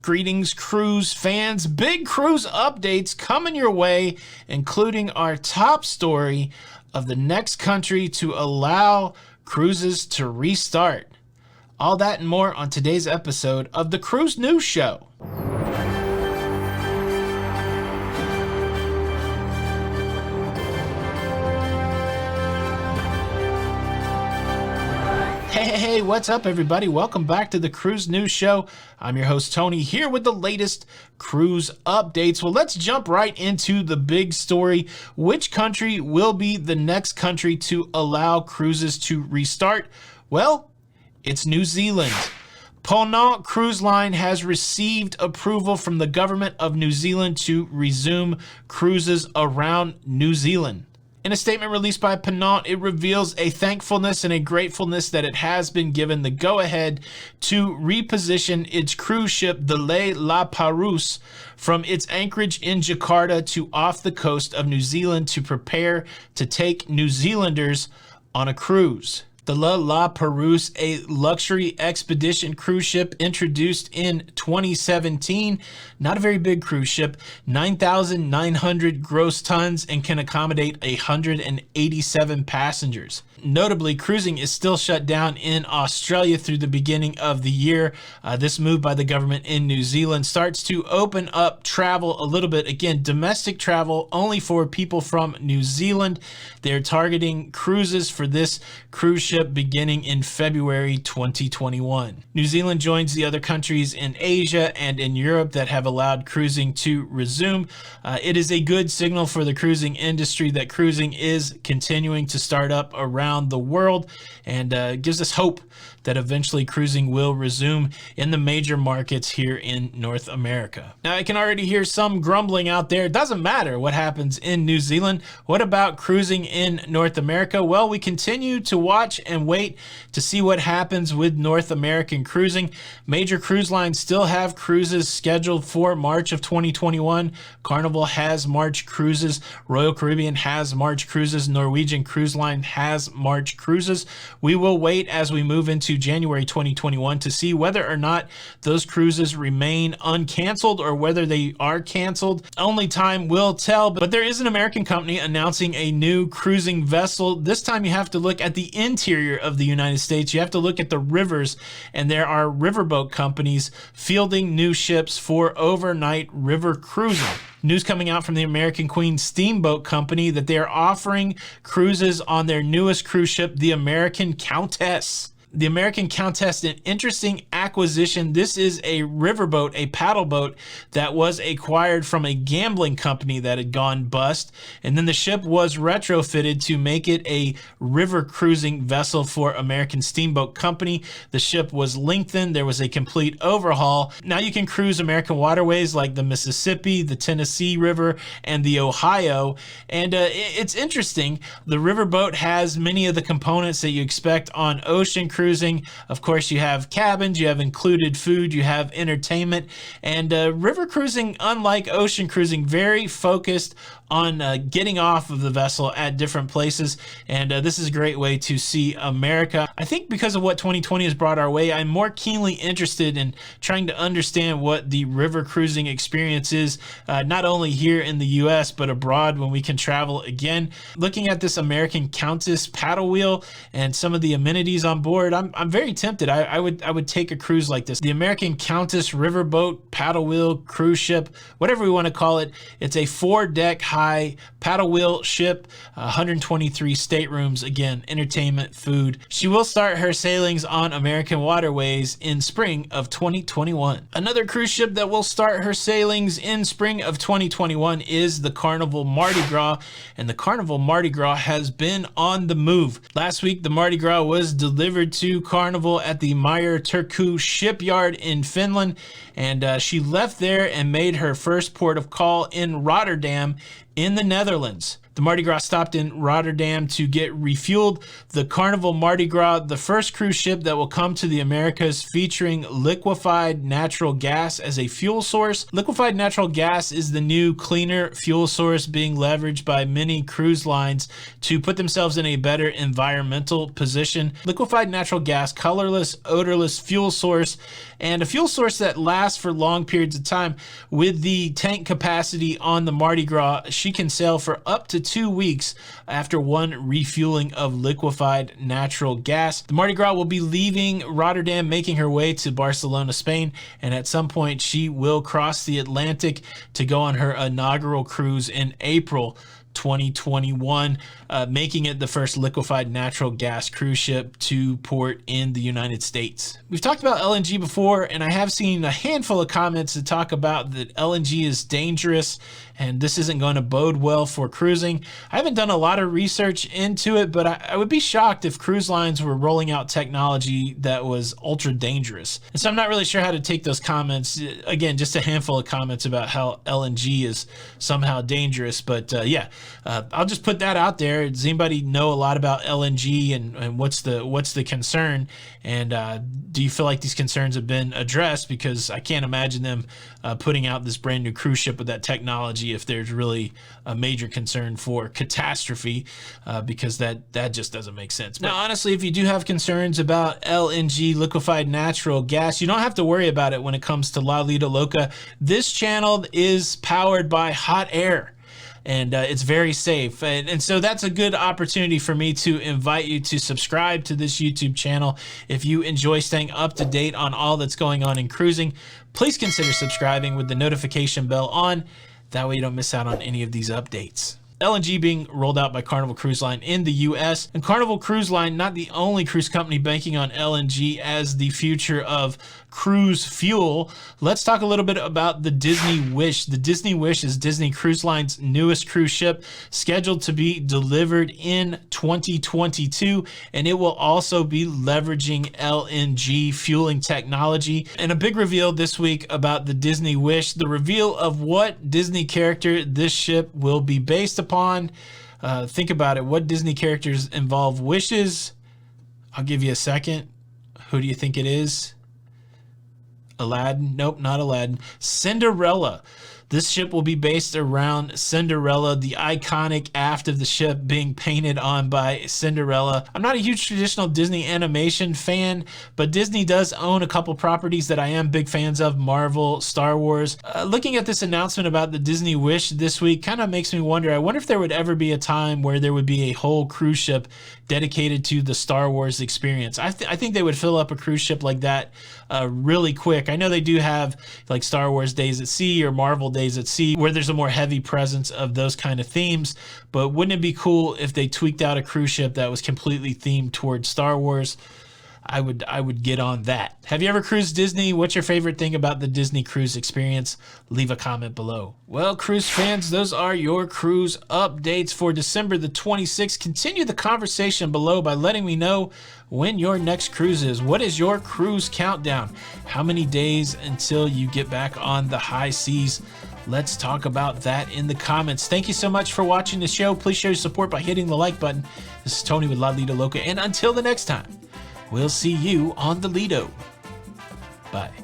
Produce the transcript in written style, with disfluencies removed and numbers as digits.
Greetings, cruise fans. Big cruise updates coming your way, including our top story of the next country to allow cruises to restart. All that and more on today's episode of the Cruise News Show. Hey, what's up, everybody? Welcome back to the Cruise News Show. I'm your host, Tony, here with the latest cruise updates. Well, let's jump right into the big story. Which country will be the next country to allow cruises to restart? Well, it's New Zealand. Ponant Cruise Line has received approval from the government of New Zealand to resume cruises around New Zealand. In a statement released by Ponant, it reveals a thankfulness and a gratefulness that it has been given the go-ahead to reposition its cruise ship, the La Perouse, from its anchorage in Jakarta to off the coast of New Zealand to prepare to take New Zealanders on a cruise. The La Perouse, a luxury expedition cruise ship introduced in 2017, not a very big cruise ship, 9,900 gross tons and can accommodate 187 passengers. Notably, cruising is still shut down in Australia through the beginning of the year. This move by the government in New Zealand starts to open up travel a little bit. Again, domestic travel only for people from New Zealand. They're targeting cruises for this cruise ship beginning in February 2021. New Zealand joins the other countries in Asia and in Europe that have allowed cruising to resume. It is a good signal for the cruising industry that cruising is continuing to start up around the world, and gives us hope that eventually cruising will resume in the major markets here in North America. Now, I can already hear some grumbling out there. It doesn't matter what happens in New Zealand. What about cruising in North America? Well, we continue to watch and wait to see what happens with North American cruising. Major cruise lines still have cruises scheduled for March of 2021. Carnival has March cruises. Royal Caribbean has March cruises. Norwegian Cruise Line has March cruises. We will wait as we move into January 2021 to see whether or not those cruises remain uncanceled or whether they are canceled. Only time will tell, but there is an American company announcing a new cruising vessel. This time you have to look at the interior of the United States. You have to look at the rivers, and there are riverboat companies fielding new ships for overnight river cruising. News coming out from the American Queen Steamboat Company that they are offering cruises on their newest cruise ship, the American Countess. The American Countess, an interesting acquisition. This is a riverboat, a paddle boat that was acquired from a gambling company that had gone bust. And then the ship was retrofitted to make it a river cruising vessel for American Steamboat Company. The ship was lengthened. There was a complete overhaul. Now you can cruise American waterways like the Mississippi, the Tennessee River, and the Ohio. And it's interesting. The riverboat has many of the components that you expect on ocean cruising. Of course, you have cabins, you have included food, you have entertainment, and river cruising, unlike ocean cruising, very focused on getting off of the vessel at different places, and this is a great way to see America. I think because of what 2020 has brought our way, I'm more keenly interested in trying to understand what the river cruising experience is, not only here in the US, but abroad when we can travel again. Looking at this American Countess paddle wheel and some of the amenities on board, I'm very tempted. I would take a cruise like this. The American Countess riverboat paddle wheel cruise ship, whatever we want to call it. It's a 4-deck high paddle wheel ship, 123 staterooms, again, entertainment, food. She will start her sailings on American waterways in spring of 2021. Another cruise ship that will start her sailings in spring of 2021 is the Carnival Mardi Gras, and the Carnival Mardi Gras has been on the move. Last week, the Mardi Gras was delivered to Carnival at the Meyer Turku shipyard in Finland, and she left there and made her first port of call in Rotterdam In the Netherlands, the Mardi Gras stopped in Rotterdam to get refueled. The Carnival Mardi Gras, the first cruise ship that will come to the Americas featuring liquefied natural gas as a fuel source. Liquefied natural gas is the new cleaner fuel source being leveraged by many cruise lines to put themselves in a better environmental position. Liquefied natural gas, colorless, odorless fuel source, and a fuel source that lasts for long periods of time. With the tank capacity on the Mardi Gras, she can sail for up to 2 weeks after one refueling of liquefied natural gas. The Mardi Gras will be leaving Rotterdam, making her way to Barcelona, Spain, and at some point she will cross the Atlantic to go on her inaugural cruise in April 2021, making it the first liquefied natural gas cruise ship to port in the United States. We've talked about LNG before, and I have seen a handful of comments that talk about that LNG is dangerous and this isn't going to bode well for cruising. I haven't done a lot of research into it, but I would be shocked if cruise lines were rolling out technology that was ultra dangerous. And so I'm not really sure how to take those comments. Again, just a handful of comments about how LNG is somehow dangerous, but I'll just put that out there. Does anybody know a lot about LNG and what's the concern? And do you feel like these concerns have been addressed? Because I can't imagine them putting out this brand new cruise ship with that technology if there's really a major concern for catastrophe, because that just doesn't make sense. But now, honestly, if you do have concerns about LNG, liquefied natural gas, you don't have to worry about it when it comes to Lido Loca. This channel is powered by hot air, and it's very safe. And so that's a good opportunity for me to invite you to subscribe to this YouTube channel. If you enjoy staying up to date on all that's going on in cruising, please consider subscribing with the notification bell on. That way you don't miss out on any of these updates. LNG being rolled out by Carnival Cruise Line in the US, and Carnival Cruise Line, not the only cruise company banking on LNG as the future of cruise fuel. Let's talk a little bit about the Disney Wish. The Disney Wish is Disney Cruise Line's newest cruise ship, scheduled to be delivered in 2022, and it will also be leveraging LNG fueling technology. And a big reveal this week about the Disney Wish, the reveal of what Disney character this ship will be based upon. Think about it. What Disney characters involve wishes? I'll give you a second. Who do you think it is? Aladdin? Nope, not Aladdin. Cinderella. This ship will be based around Cinderella, the iconic aft of the ship being painted on by Cinderella. I'm not a huge traditional Disney animation fan, but Disney does own a couple properties that I am big fans of, Marvel, Star Wars. Looking at this announcement about the Disney Wish this week kind of makes me wonder, I wonder if there would ever be a time where there would be a whole cruise ship dedicated to the Star Wars experience. I think they would fill up a cruise ship like that really quick. I know they do have like Star Wars Days at Sea or Marvel Days at Sea, where there's a more heavy presence of those kind of themes, but wouldn't it be cool if they tweaked out a cruise ship that was completely themed towards Star Wars? I would get on that. Have you ever cruised Disney? What's your favorite thing about the Disney cruise experience? Leave a comment below. Well, cruise fans, those are your cruise updates for December the 26th. Continue the conversation below by letting me know when your next cruise is. What is your cruise countdown? How many days until you get back on the high seas? Let's talk about that in the comments. Thank you so much for watching the show. Please show your support by hitting the like button. This is Tony with Lido Loca, and until the next time, we'll see you on the Lido. Bye.